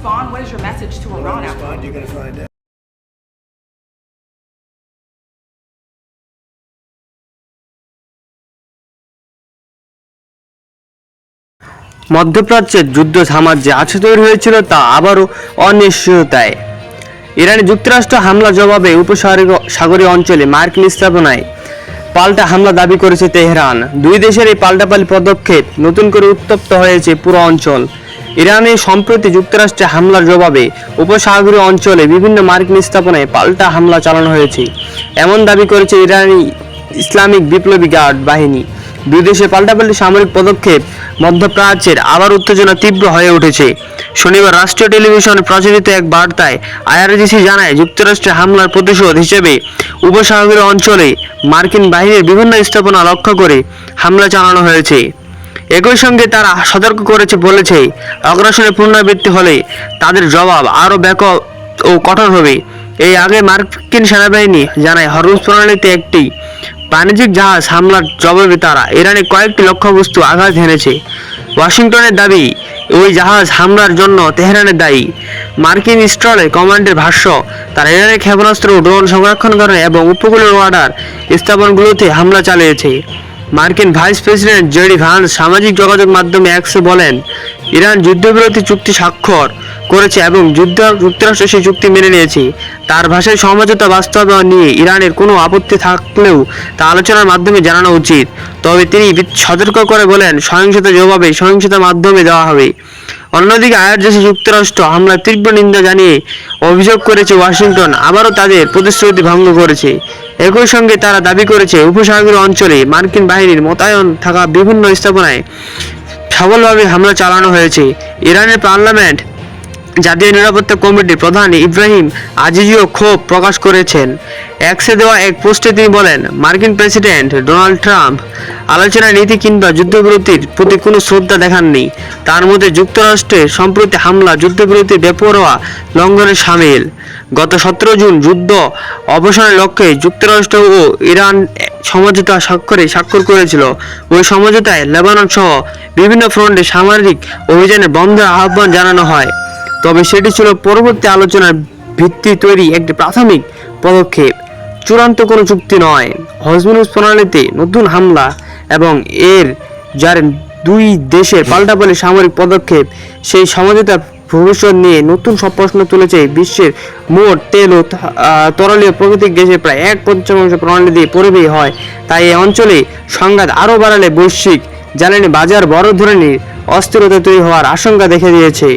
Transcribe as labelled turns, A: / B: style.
A: respond? What is your message to Iran after?
B: You're going to find out.
C: মধ্যপ্রাচ্যের যুদ্ধ থামার যে আশা তৈরি হয়েছিল তা আবারও অনিশ্চয়তায়। ইরানে যুক্তরাষ্ট্র হামলা জবাবে উপসাগরীয় অঞ্চলে মার্কিন স্থাপনায় পাল্টা হামলা দাবি করেছে তেহরান। দুই দেশের এই পাল্টাপাল্টি পদক্ষেপ নতুন করে উত্তপ্ত হয়েছে পুরো অঞ্চল। ইরানে সম্প্রতি যুক্তরাষ্ট্রে হামলার জবাবে উপসাগরীয় অঞ্চলে বিভিন্ন মার্কিন স্থাপনায় পাল্টা হামলা চালানো হয়েছে, এমন দাবি করেছে ইরানি ইসলামিক বিপ্লবী গার্ড বাহিনী। দুই দেশের পাল্টাপাল্টি সামরিক পদক্ষেপ মধ্যপ্রাচ্যের আবার উত্তেজনা তীব্র হয়ে উঠেছে। শনিবার রাষ্ট্রীয় টেলিভিশনে প্রচারিত এক বার্তায় আইআরজিসি জানায়, যুক্তরাষ্ট্রে হামলার প্রতিশোধ হিসেবে উপসাগরীয় অঞ্চলে মার্কিন বাহিনীর বিভিন্ন স্থাপনা লক্ষ্য করে হামলা চালানো হয়েছে। একই সঙ্গে তারা সতর্ক বলেছে, আগ্রাসনের পুনরাবৃত্তি হলে তাদের জবাব আরও ব্যাপক ও কঠোর হবে। এই আগে মার্কিন সেনাবাহিনী জানায়, হরমুজ প্রণালীতে একটি বাণিজ্যিক জাহাজ হামলার জবাবে তারা ইরানে কয়েকটি লক্ষ্যবস্তু আঘাত হেনেছে। ওয়াশিংটনের দাবি, ওই জাহাজ হামলার জন্য তেহরানের দায়ী। মার্কিন স্ট্রলে কমান্ডের ভাষ্য, তারা ইরানের ক্ষেপণাস্ত্র ও ড্রোন সংরক্ষণকারী এবং উপকূলীয় রাডার স্থাপনগুলোতে হামলা চালিয়েছে। মার্কিন ভাইস প্রেসিডেন্ট জেডি ভান্স সামাজিক যোগাযোগ মাধ্যমে এক্সে বলেন, ইরান যুদ্ধবিরতি চুক্তি স্বাক্ষর করেছে এবং যুক্তরাষ্ট্র সেই চুক্তি মেনে নিয়েছে। তার ভাষায় সমঝোতা বাস্তবায়ন নিয়ে ইরানের কোনো আপত্তি থাকলেও তা আলোচনার মাধ্যমে জানানো উচিত। তবে তিনি সতর্ক করে বলেন, সহিংসতার জবাবে সহিংসতার মাধ্যমে দেওয়া হবে। অন্যদিকে আইআরজিসি যুক্তরাষ্ট্র হামলার তীব্র নিন্দা জানিয়ে অভিযোগ করেছে ওয়াশিংটন আবারও তাদের প্রতিশ্রুতি ভঙ্গ করেছে। একই সঙ্গে তারা দাবি করেছে, উপসাগরীয় অঞ্চলে মার্কিন বাহিনীর মোতায়েন থাকা বিভিন্ন স্থাপনায় সফলভাবে হামলা চালানো হয়েছে। ইরানের পার্লামেন্ট জাতীয় নিরাপত্তা কমিটির প্রধান ইব্রাহিম আজিজিও ক্ষোভ প্রকাশ করেছেন। এক্সে দেওয়া এক পোস্টে তিনি বলেন, মার্কিন প্রেসিডেন্ট ডোনাল্ড ট্রাম্প আলোচনার নীতি কিংবা যুদ্ধবিরতির প্রতি কোনো শ্রদ্ধা দেখাননি। তার মধ্যে যুক্তরাষ্ট্রের সম্প্রতি হামলা যুদ্ধবিরতির বেপরোয়া লঙ্ঘনের শামিল। গত 17 জুন যুদ্ধ অবসানের লক্ষ্যে যুক্তরাষ্ট্র ও ইরান সমঝোতা স্বাক্ষর করেছিল। ওই সমঝোতায় লেবানন সহ বিভিন্ন ফ্রন্টে সামরিক অভিযানের বন্ধের আহ্বান জানানো হয়। তবে সেটি ছিল পরবর্তী আলোচনার ভিত্তি তৈরি একটি প্রাথমিক পদক্ষেপ, চূড়ান্ত কোনো চুক্তি নয়। হরমুজ প্রণালীতে নতুন হামলা এবং এর যার দুই দেশের পাল্টাপাল্টি সামরিক পদক্ষেপ সেই সমঝোতার ভবিষ্যৎ নিয়ে নতুন সব প্রশ্ন তুলেছে। বিশ্বের মোট তেল ও তরলীয় প্রাকৃতিক গ্যাসের প্রায় 1/5 প্রণালী দিয়ে পরিবাহী হয়। তাই এই অঞ্চলে সংঘাত আরও বাড়ালে বৈশ্বিক জ্বালানি বাজার বড় ধরনের অস্থিরতা তৈরি হওয়ার আশঙ্কা দেখা দিয়েছে।